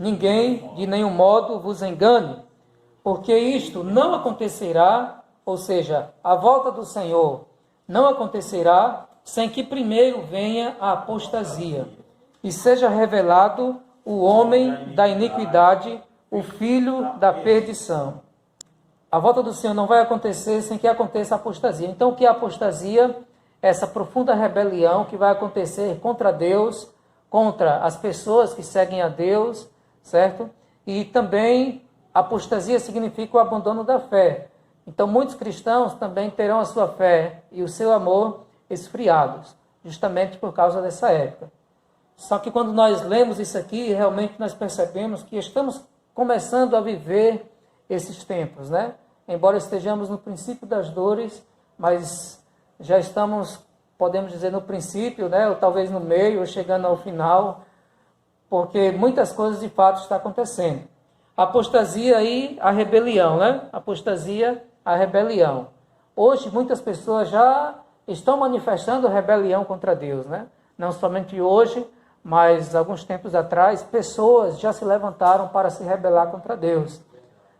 ninguém de nenhum modo vos engane, porque isto não acontecerá, ou seja, a volta do Senhor não acontecerá sem que primeiro venha a apostasia e seja revelado o homem da iniquidade, o filho da perdição. A volta do Senhor não vai acontecer sem que aconteça a apostasia. Então, o que é a apostasia? Essa profunda rebelião que vai acontecer contra Deus, contra as pessoas que seguem a Deus, certo? E também apostasia significa o abandono da fé. Então, muitos cristãos também terão a sua fé e o seu amor esfriados, justamente por causa dessa época. Só que quando nós lemos isso aqui, realmente nós percebemos que estamos começando a viver esses tempos, né? Embora estejamos no princípio das dores, mas já estamos, podemos dizer, no princípio, né? Ou talvez no meio, ou chegando ao final, porque muitas coisas de fato estão acontecendo. A apostasia e a rebelião, né? Apostasia, a rebelião. Hoje, muitas pessoas já estão manifestando rebelião contra Deus, né? Não somente hoje, mas alguns tempos atrás, pessoas já se levantaram para se rebelar contra Deus.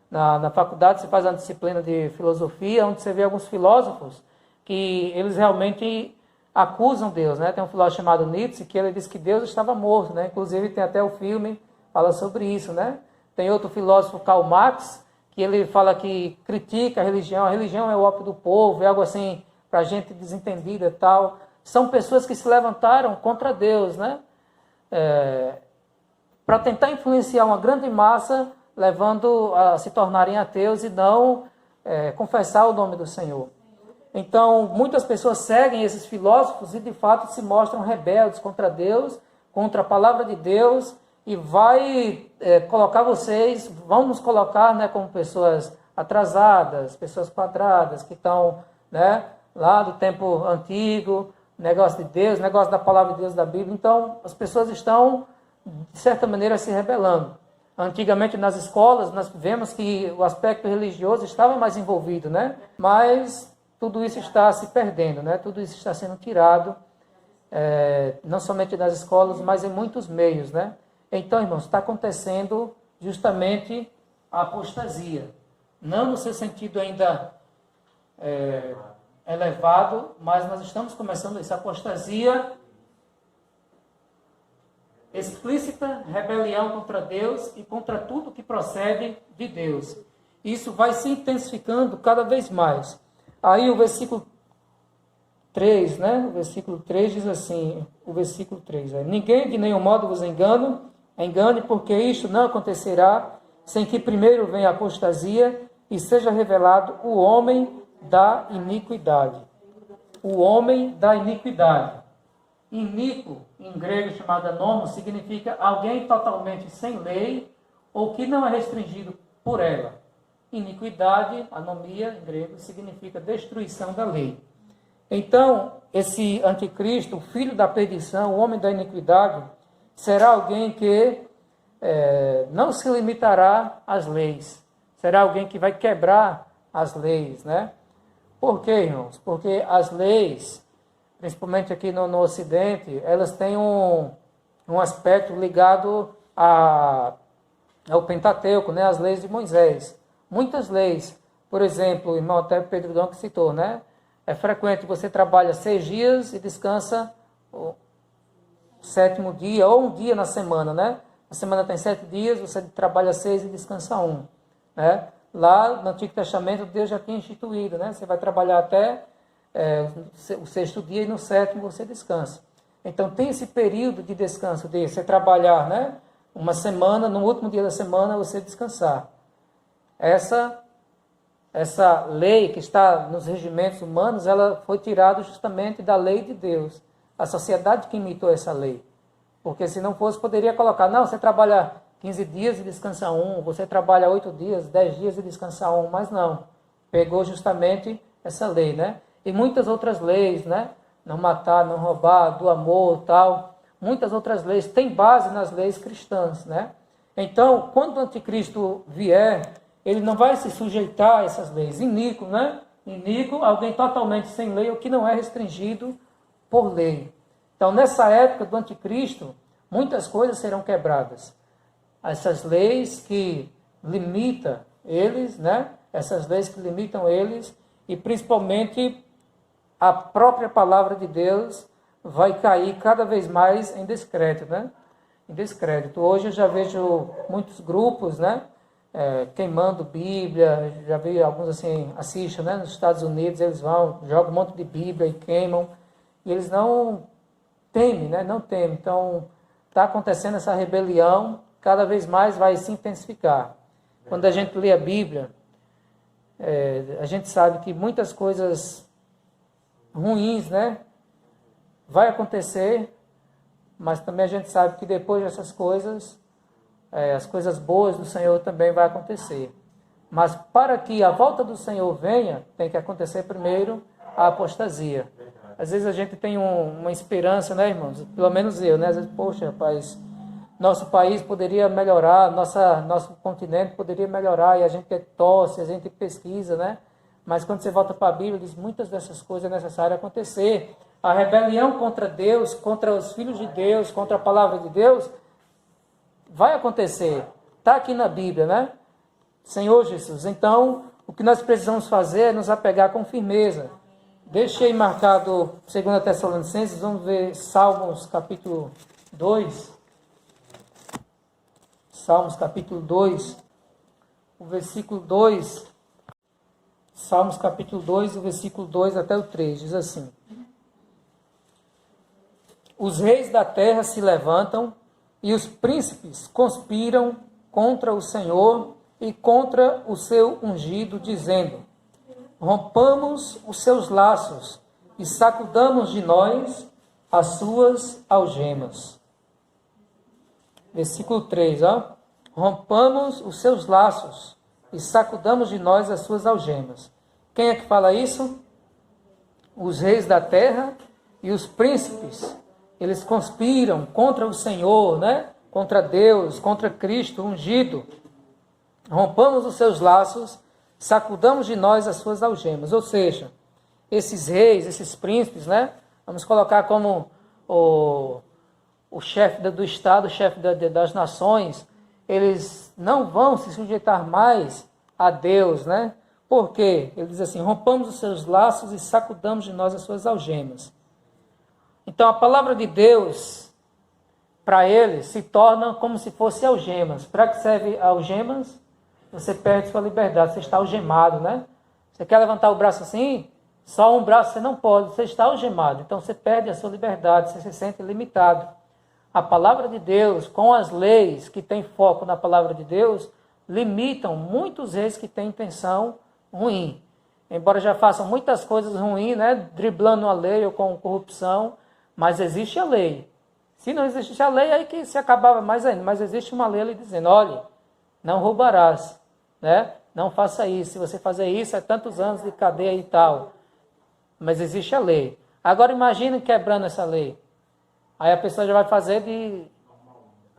Na faculdade se faz uma disciplina de filosofia, onde você vê alguns filósofos que eles realmente acusam Deus, né? Tem um filósofo chamado Nietzsche que ele diz que Deus estava morto, né? Inclusive tem até o filme que fala sobre isso, né? Tem outro filósofo, Karl Marx, que ele fala que critica a religião é o ópio do povo, é algo assim para gente desentendida e tal. São pessoas que se levantaram contra Deus, né? Para tentar influenciar uma grande massa, levando a se tornarem ateus e não confessar o nome do Senhor. Então, muitas pessoas seguem esses filósofos e, de fato, se mostram rebeldes contra Deus, contra a palavra de Deus, e vai colocar vocês, vão nos colocar, né, como pessoas atrasadas, pessoas quadradas, que estão, né, lá do tempo antigo, negócio de Deus, negócio da palavra de Deus, da Bíblia. Então, as pessoas estão, de certa maneira, se rebelando. Antigamente, nas escolas, nós vemos que o aspecto religioso estava mais envolvido, né? Mas tudo isso está se perdendo, né? Tudo isso está sendo tirado, não somente nas escolas, mas em muitos meios, né? Então, irmãos, está acontecendo justamente a apostasia. Não no seu sentido ainda elevado, mas nós estamos começando essa apostasia explícita, rebelião contra Deus e contra tudo que procede de Deus. Isso vai se intensificando cada vez mais. Aí o versículo 3, né? O versículo 3 diz assim, o versículo 3, ninguém de nenhum modo vos engane, porque isto não acontecerá sem que primeiro venha a apostasia e seja revelado o homem da iniquidade. O homem da iniquidade. Iníquo, em grego chamado nomo, significa alguém totalmente sem lei ou que não é restringido por ela. Iniquidade, anomia, em grego, significa destruição da lei. Então, esse anticristo, o filho da perdição, o homem da iniquidade, será alguém que não se limitará às leis. Será alguém que vai quebrar as leis, né? Por quê, irmãos? Porque as leis, principalmente aqui no Ocidente, elas têm um aspecto ligado ao Pentateuco, né? As leis de Moisés. Muitas leis, por exemplo, o irmão até Pedro Dom que citou, né? É frequente você trabalha 6 dias e descansa o 7º dia, ou um dia na semana, né? A semana tem 7 dias, você trabalha 6 e descansa 1, né? Lá no Antigo Testamento, Deus já tinha instituído, né? Você vai trabalhar até o 6º dia e no 7º você descansa. Então, tem esse período de descanso, de você trabalhar, né? Uma semana, no último dia da semana, você descansar. Essa lei que está nos regimentos humanos, ela foi tirada justamente da lei de Deus. A sociedade que imitou essa lei. Porque se não fosse, poderia colocar, não, você trabalha 15 dias e descansa 1, você trabalha 8 dias, 10 dias e descansa 1, mas não. Pegou justamente essa lei, né? E muitas outras leis, né? Não matar, não roubar, do amor, tal. Muitas outras leis têm base nas leis cristãs, né? Então, quando o anticristo vier, ele não vai se sujeitar a essas leis. Iníquo, né? Iníquo, alguém totalmente sem lei, ou que não é restringido por lei. Então, nessa época do anticristo, muitas coisas serão quebradas. essas leis que limitam eles, né? Essas leis que limitam eles, e principalmente a própria palavra de Deus vai cair cada vez mais em descrédito, né? Em descrédito. Hoje eu já vejo muitos grupos, né? Queimando Bíblia, já vi alguns assim, assistem, né? Nos Estados Unidos eles vão, jogam um monte de Bíblia e queimam, e eles não temem, né? Não temem. Então, está acontecendo essa rebelião, cada vez mais vai se intensificar. Quando a gente lê a Bíblia, a gente sabe que muitas coisas ruins, né? Vai acontecer, mas também a gente sabe que depois dessas coisas, as coisas boas do Senhor também vai acontecer. Mas para que a volta do Senhor venha, tem que acontecer primeiro a apostasia. Às vezes a gente tem uma esperança, né, irmãos? Pelo menos eu, né? Às vezes, poxa, rapaz, nosso país poderia melhorar, nosso continente poderia melhorar, e a gente torce, a gente pesquisa, né? Mas quando você volta para a Bíblia, diz muitas dessas coisas é necessário acontecer. A rebelião contra Deus, contra os filhos de Deus, contra a palavra de Deus, vai acontecer. Está aqui na Bíblia, né? Senhor Jesus. Então, o que nós precisamos fazer é nos apegar com firmeza. Deixei marcado 2 Tessalonicenses, vamos ver Salmos capítulo 2. Salmos capítulo 2, o versículo 2. Salmos capítulo 2, o versículo 2 até o 3, diz assim: Os reis da terra se levantam e os príncipes conspiram contra o Senhor e contra o seu ungido, dizendo: Rompamos os seus laços e sacudamos de nós as suas algemas. Versículo 3, ó. Rompamos os seus laços e sacudamos de nós as suas algemas. Quem é que fala isso? Os reis da terra e os príncipes. Eles conspiram contra o Senhor, né? Contra Deus, contra Cristo ungido. Rompamos os seus laços, sacudamos de nós as suas algemas. Ou seja, esses reis, esses príncipes, né? Vamos colocar como o chefe do Estado, o chefe das nações, eles não vão se sujeitar mais a Deus, né? Por quê? Ele diz assim: rompamos os seus laços e sacudamos de nós as suas algemas. Então a palavra de Deus, para eles, se torna como se fosse algemas. Para que serve algemas? Você perde sua liberdade, você está algemado, né? Você quer levantar o braço assim? Só um braço você não pode, você está algemado. Então você perde a sua liberdade, você se sente limitado. A palavra de Deus, com as leis que têm foco na palavra de Deus, limitam muitos reis que têm intenção ruim. Embora já façam muitas coisas ruins, né? Driblando a lei ou com corrupção, mas existe a lei. Se não existisse a lei, aí que se acabava mais ainda. Mas existe uma lei ali dizendo: olha, não roubarás, né? Não faça isso. Se você fazer isso, é tantos anos de cadeia e tal. Mas existe a lei. Agora imagine quebrando essa lei. Aí a pessoa já vai fazer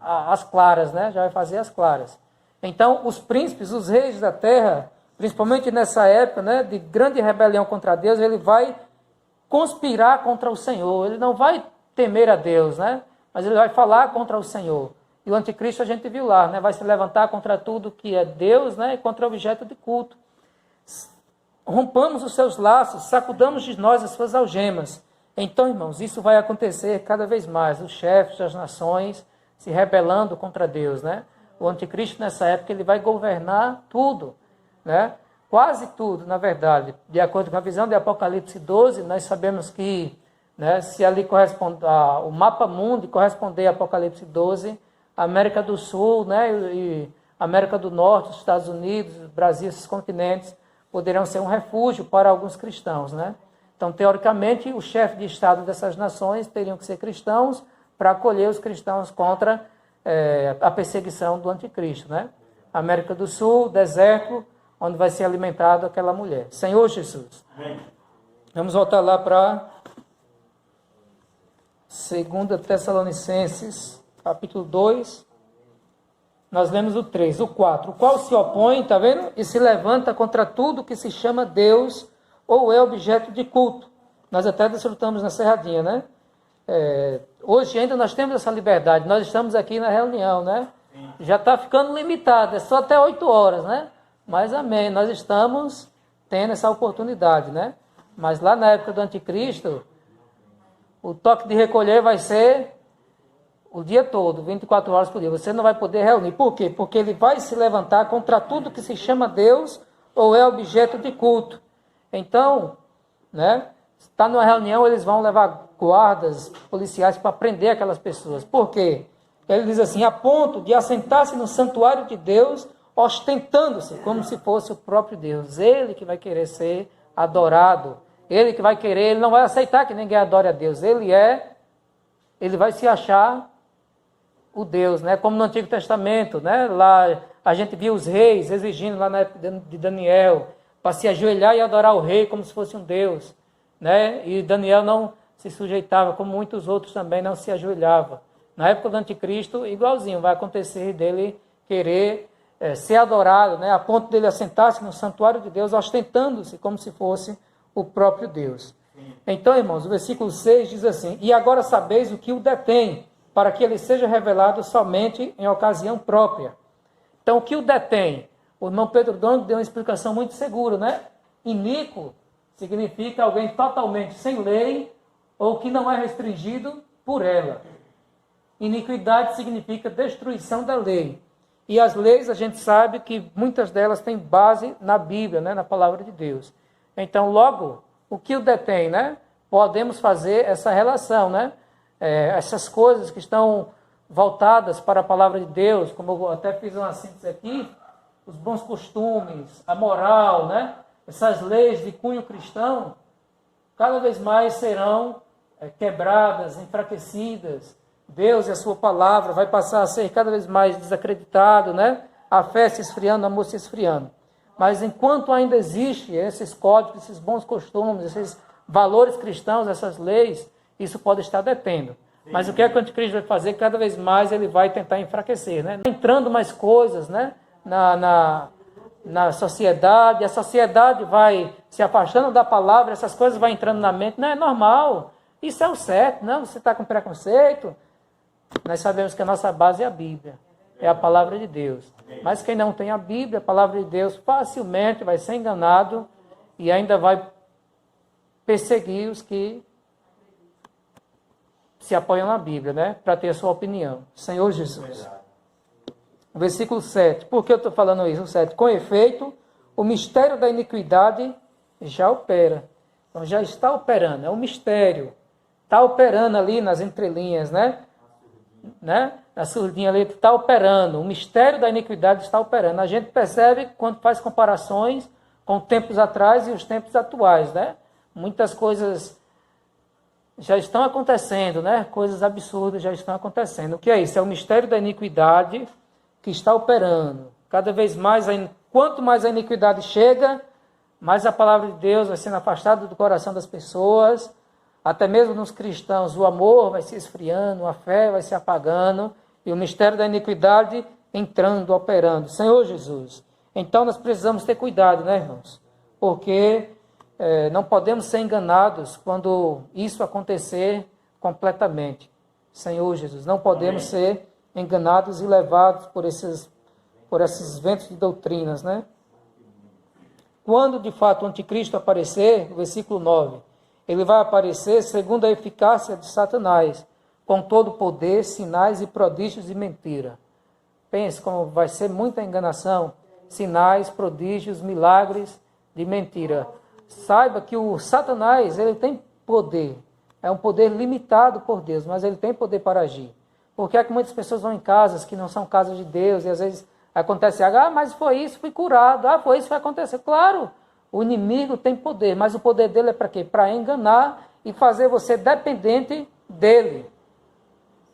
as claras, né? Já vai fazer as claras. Então, os príncipes, os reis da terra, principalmente nessa época, né, de grande rebelião contra Deus, ele vai conspirar contra o Senhor. Ele não vai temer a Deus, né? Mas ele vai falar contra o Senhor. E o anticristo a gente viu lá, né? Vai se levantar contra tudo que é Deus, né? E contra o objeto de culto. Rompamos os seus laços, sacudamos de nós as suas algemas. Então, irmãos, isso vai acontecer cada vez mais. Os chefes das nações se rebelando contra Deus, né? O anticristo nessa época ele vai governar tudo, né? Quase tudo, na verdade. De acordo com a visão de Apocalipse 12, nós sabemos que, né, se ali corresponde o mapa mundi corresponder a Apocalipse 12, a América do Sul, né, e América do Norte, os Estados Unidos, Brasil, esses continentes poderão ser um refúgio para alguns cristãos, né? Então, teoricamente, os chefes de Estado dessas nações teriam que ser cristãos para acolher os cristãos contra a perseguição do anticristo, né? América do Sul, deserto, onde vai ser alimentado aquela mulher. Senhor Jesus. Vamos voltar lá para 2 Tessalonicenses, capítulo 2. Nós lemos o 3, o 4. O qual se opõe, está vendo? E se levanta contra tudo que se chama Deus ou é objeto de culto. Nós até desfrutamos na Serradinha, né? Hoje ainda nós temos essa liberdade. Nós estamos aqui na reunião, né? Já está ficando limitado, é só até 8 horas, né? Mas amém, nós estamos tendo essa oportunidade, né? Mas lá na época do anticristo, o toque de recolher vai ser o dia todo, 24 horas por dia. Você não vai poder reunir. Por quê? Porque ele vai se levantar contra tudo que se chama Deus ou é objeto de culto. Então, né? Está numa reunião, eles vão levar guardas policiais para prender aquelas pessoas. Por quê? Ele diz assim, a ponto de assentar-se no santuário de Deus, ostentando-se como se fosse o próprio Deus. Ele que vai querer ser adorado. Ele que vai querer, ele não vai aceitar que ninguém adore a Deus. Ele vai se achar o Deus, né? Como no Antigo Testamento, né? Lá a gente viu os reis exigindo lá na época de Daniel, para se ajoelhar e adorar o rei como se fosse um Deus, né? E Daniel não se sujeitava, como muitos outros também não se ajoelhavam. Na época do anticristo, igualzinho, vai acontecer dele querer ser adorado, né? A ponto dele assentar-se no santuário de Deus, ostentando-se como se fosse o próprio Deus. Então, irmãos, o versículo 6 diz assim, e agora sabeis o que o detém, para que ele seja revelado somente em ocasião própria. Então, o que o detém? O irmão Pedro Dono deu uma explicação muito segura, né? Iníquo significa alguém totalmente sem lei ou que não é restringido por ela. Iniquidade significa destruição da lei. E as leis, a gente sabe que muitas delas têm base na Bíblia, né? Na palavra de Deus. Então, logo, o que o detém, né? Podemos fazer essa relação, né? Essas coisas que estão voltadas para a palavra de Deus, como eu até fiz uma síntese aqui, os bons costumes, a moral, né? Essas leis de cunho cristão, cada vez mais serão quebradas, enfraquecidas. Deus e a sua palavra vai passar a ser cada vez mais desacreditado, né? A fé se esfriando, o amor se esfriando. Mas enquanto ainda existem esses códigos, esses bons costumes, esses valores cristãos, essas leis, isso pode estar detendo. Mas o que é que o anticristo vai fazer? Cada vez mais ele vai tentar enfraquecer, né? Entrando mais coisas, né? Na sociedade, a sociedade vai se afastando da palavra, essas coisas vão entrando na mente, não é normal, isso é o certo, não, você está com preconceito. Nós sabemos que a nossa base é a Bíblia, é a palavra de Deus. Mas quem não tem a Bíblia, a palavra de Deus, facilmente vai ser enganado e ainda vai perseguir os que se apoiam na Bíblia, né? Para ter a sua opinião. Senhor Jesus. Versículo 7. Por que eu estou falando isso? O 7. Com efeito, o mistério da iniquidade já opera. Então já está operando. É um mistério. Está operando ali nas entrelinhas, né? Na surdinha ali está operando. O mistério da iniquidade está operando. A gente percebe quando faz comparações com tempos atrás e os tempos atuais, né? Muitas coisas já estão acontecendo, né? Coisas absurdas já estão acontecendo. O que é isso? É o mistério da iniquidade que está operando. Cada vez mais, quanto mais a iniquidade chega, mais a palavra de Deus vai sendo afastada do coração das pessoas. Até mesmo nos cristãos, o amor vai se esfriando, a fé vai se apagando, e o mistério da iniquidade entrando, operando. Senhor Jesus, então nós precisamos ter cuidado, né, irmãos? Porque não podemos ser enganados quando isso acontecer completamente. Senhor Jesus, não podemos ser enganados e levados por esses ventos de doutrinas, né? Quando de fato o anticristo aparecer, no versículo 9, ele vai aparecer segundo a eficácia de Satanás, com todo poder, sinais e prodígios de mentira. Pense como vai ser muita enganação, sinais, prodígios, milagres de mentira. Saiba que o Satanás, ele tem poder, é um poder limitado por Deus, mas ele tem poder para agir. Porque é que muitas pessoas vão em casas que não são casas de Deus, e às vezes acontece algo, mas foi isso, fui curado, foi isso, foi acontecer. Claro, o inimigo tem poder, mas o poder dele é para quê? Para enganar e fazer você dependente dele.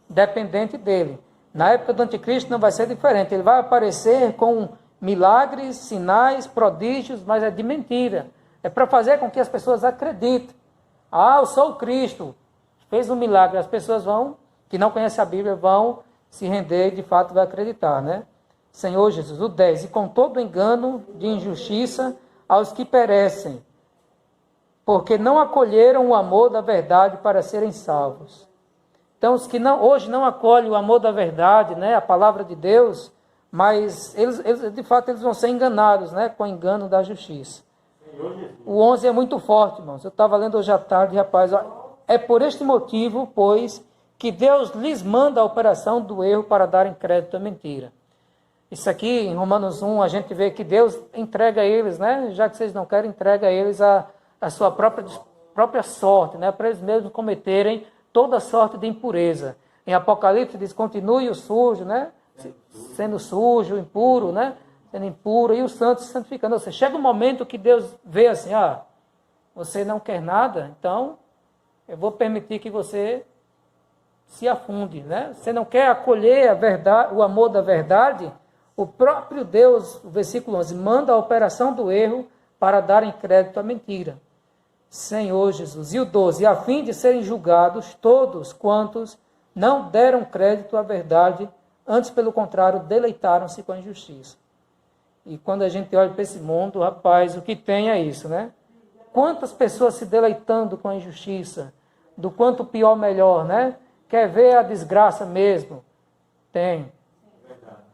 Dependente dele. Na época do anticristo não vai ser diferente, ele vai aparecer com milagres, sinais, prodígios, mas é de mentira. É para fazer com que as pessoas acreditem. Eu sou o Cristo, fez um milagre, as pessoas que não conhecem a Bíblia, vão se render e de fato vai acreditar, né? Senhor Jesus, o 10, e com todo engano de injustiça aos que perecem, porque não acolheram o amor da verdade para serem salvos. Então, os que hoje não acolhem o amor da verdade, né, a palavra de Deus, mas eles de fato eles vão ser enganados, né, com o engano da justiça. O 11 é muito forte, irmãos. Eu estava lendo hoje à tarde, rapaz. É por este motivo, pois, que Deus lhes manda a operação do erro para darem crédito à mentira. Isso aqui, em Romanos 1, a gente vê que Deus entrega a eles, né? Já que vocês não querem, entrega a eles a sua própria sorte, né? Para eles mesmos cometerem toda sorte de impureza. Em Apocalipse diz, continue o sujo, né? Sendo sujo, impuro, né? Sendo impuro, e o santo se santificando. Ou seja, chega um momento que Deus vê assim, você não quer nada, então eu vou permitir que você se afunde, né? Você não quer acolher a verdade, o amor da verdade, o próprio Deus, o versículo 11, manda a operação do erro para darem crédito à mentira. Senhor Jesus. E o 12, a fim de serem julgados todos quantos não deram crédito à verdade, antes, pelo contrário, deleitaram-se com a injustiça. E quando a gente olha para esse mundo, rapaz, o que tem é isso, né? Quantas pessoas se deleitando com a injustiça, do quanto pior, melhor, né? Quer ver a desgraça mesmo? Tem.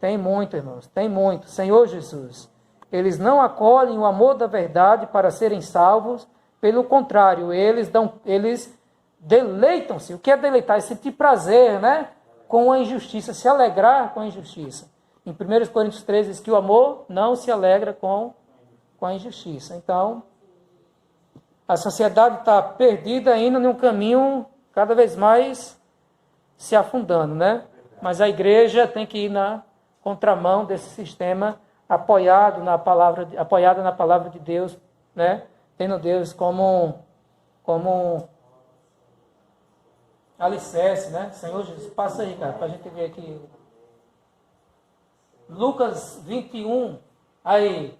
Tem muito, irmãos, tem muito. Senhor Jesus, eles não acolhem o amor da verdade para serem salvos, pelo contrário, eles deleitam-se. O que é deleitar? É sentir prazer, né? Com a injustiça, se alegrar com a injustiça. Em 1 Coríntios 13 diz que o amor não se alegra com a injustiça. Então, a sociedade está perdida, indo num caminho cada vez mais se afundando, né? Mas a igreja tem que ir na contramão desse sistema, apoiada na palavra de Deus, né? Tendo Deus como alicerce, né? Senhor Jesus, passa aí, cara, para a gente ver aqui. Lucas 21, aí.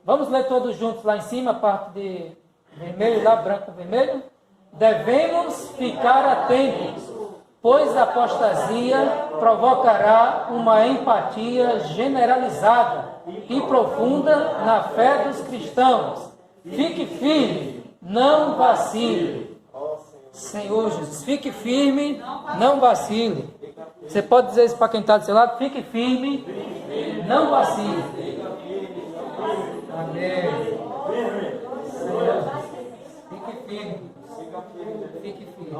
Vamos ler todos juntos lá em cima, a parte de vermelho, lá branco, vermelho. Devemos ficar atentos, pois a apostasia provocará uma empatia generalizada e profunda na fé dos cristãos. Fique firme, não vacile. Senhor Jesus, fique firme, não vacile. Você pode dizer isso para quem está do seu lado? Fique firme, não vacile. Amém. Senhor, fique firme. Fique firme.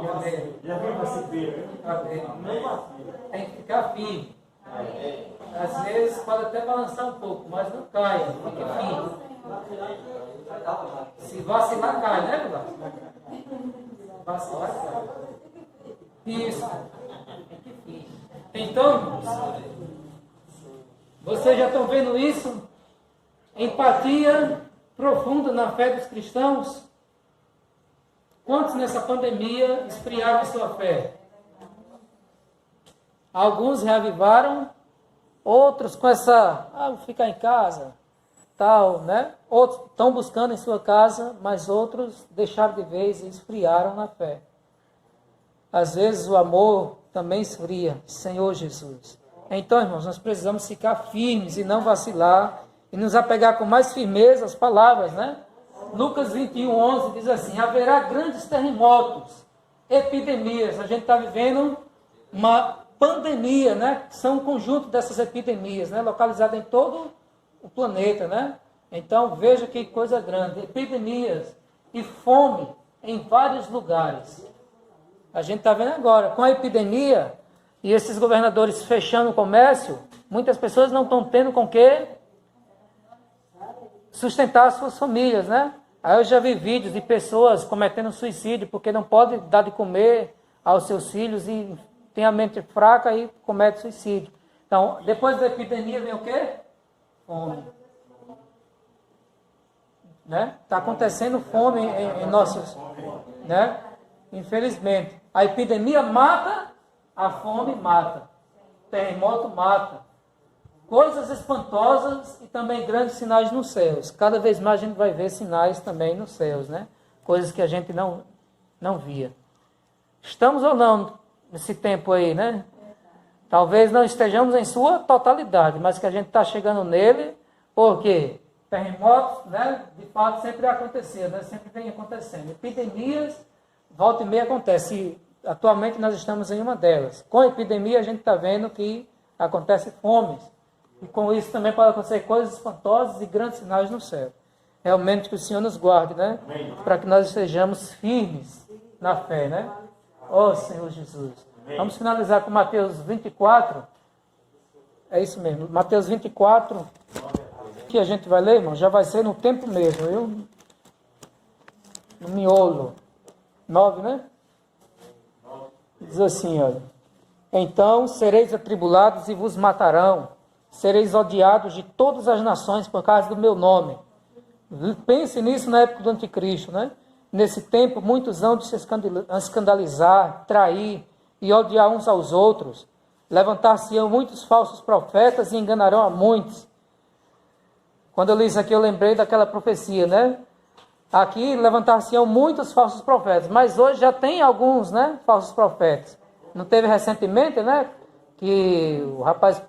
Amém. Amém. Tem que ficar firme. Às vezes pode até balançar um pouco, mas não caia. Fique firme. Se vacilar, cai, né, Vilar? Vacilar, cai. Isso. Fique firme. Então, vocês já estão vendo isso? Empatia profunda na fé dos cristãos. Quantos nessa pandemia esfriaram sua fé? Alguns reavivaram, outros com essa, vou ficar em casa, tal, né? Outros estão buscando em sua casa, mas outros deixaram de vez e esfriaram na fé. Às vezes o amor também esfria, Senhor Jesus. Então, irmãos, nós precisamos ficar firmes e não vacilar, e nos apegar com mais firmeza às palavras, né? Lucas 21, 11 diz assim, haverá grandes terremotos, epidemias. A gente está vivendo uma pandemia, né? São um conjunto dessas epidemias, né? Localizada em todo o planeta, né? Então, veja que coisa grande. Epidemias e fome em vários lugares. A gente está vendo agora, com a epidemia e esses governadores fechando o comércio, muitas pessoas não estão tendo com que sustentar as suas famílias, né? Aí eu já vi vídeos de pessoas cometendo suicídio porque não pode dar de comer aos seus filhos e tem a mente fraca e comete suicídio. Então, depois da epidemia vem o quê? Fome. Né? Está acontecendo fome em nossos... Né? Infelizmente. A epidemia mata, a fome mata. Terremoto mata. Coisas espantosas e também grandes sinais nos céus. Cada vez mais a gente vai ver sinais também nos céus, né? Coisas que a gente não via. Estamos ou não nesse tempo aí, né? Talvez não estejamos em sua totalidade, mas que a gente está chegando nele, porque terremotos, né? De fato sempre aconteceu, né? Sempre vem acontecendo. Epidemias, volta e meia acontece. atualmente nós estamos em uma delas. Com a epidemia a gente está vendo que acontece fomes. E com isso também pode acontecer coisas espantosas e grandes sinais no céu. Realmente que o Senhor nos guarde, né? Para que nós estejamos firmes na fé, né? Ó Senhor Jesus. Vamos finalizar com Mateus 24. É isso mesmo. Mateus 24. Que a gente vai ler, irmão. Já vai ser no tempo mesmo, viu? No miolo. 9, né? Diz assim, olha. Então sereis atribulados e vos matarão. Sereis odiados de todas as nações por causa do meu nome. Pense nisso na época do anticristo, né? Nesse tempo, muitos hão de se escandalizar, trair e odiar uns aos outros. Levantar-se-ão muitos falsos profetas e enganarão a muitos. Quando eu li isso aqui, eu lembrei daquela profecia, né? Aqui, levantar-se-ão muitos falsos profetas, mas hoje já tem alguns, né? Falsos profetas. Não teve recentemente, né? Que o rapaz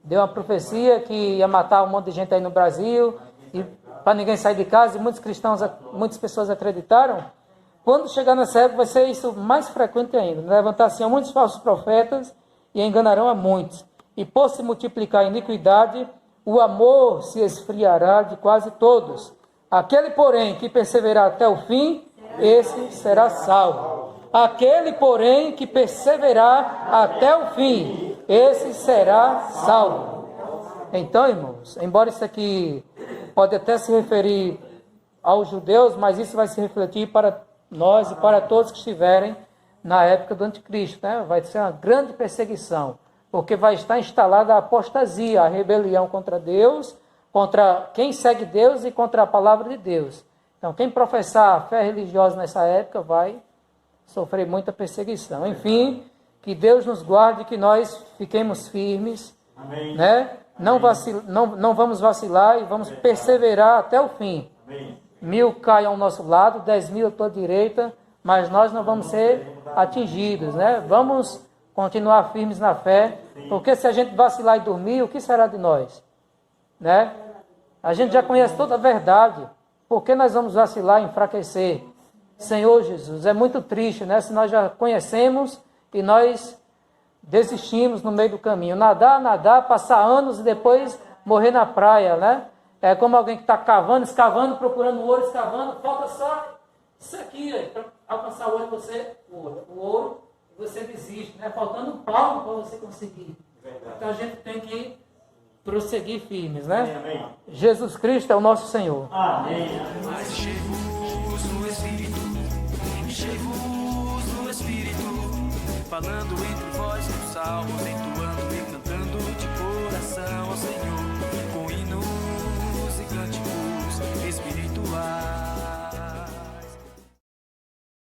deu uma profecia que ia matar um monte de gente aí no Brasil, e para ninguém sair de casa, e muitas pessoas acreditaram. Quando chegar nessa época, vai ser isso mais frequente ainda. Levantar-se-ão muitos falsos profetas e enganarão a muitos. E por se multiplicar a iniquidade, o amor se esfriará de quase todos. Aquele, porém, que perseverar até o fim, esse será salvo. Aquele, porém, que perseverar até o fim, esse será salvo. Então, irmãos, embora isso aqui pode até se referir aos judeus, mas isso vai se refletir para nós e para todos que estiverem na época do anticristo, né? Vai ser uma grande perseguição, porque vai estar instalada a apostasia, a rebelião contra Deus, contra quem segue Deus e contra a palavra de Deus. Então, quem professar a fé religiosa nessa época vai sofrer muita perseguição. Enfim, que Deus nos guarde, que nós fiquemos firmes, amém, né? Não vamos vacilar e vamos perseverar até o fim. Amém. 1000 caem ao nosso lado, 10.000 à tua direita, mas nós não vamos ser atingidos, né? Vamos continuar firmes na fé, porque se a gente vacilar e dormir, o que será de nós? Né? A gente já conhece toda a verdade, por que nós vamos vacilar e enfraquecer? Senhor Jesus, é muito triste, né? Se nós já conhecemos e nós desistimos no meio do caminho. Nadar, passar anos e depois morrer na praia, né? É como alguém que está cavando, escavando, procurando ouro, escavando, falta só isso aqui, para alcançar o ouro, o ouro, você desiste, né? Faltando um palmo para você conseguir. Verdade. Então a gente tem que prosseguir firmes, né? Amém. Jesus Cristo é o nosso Senhor. Amém. Enchei-vos no Espírito, enchei-vos no Espírito, falando entre vós com salmos,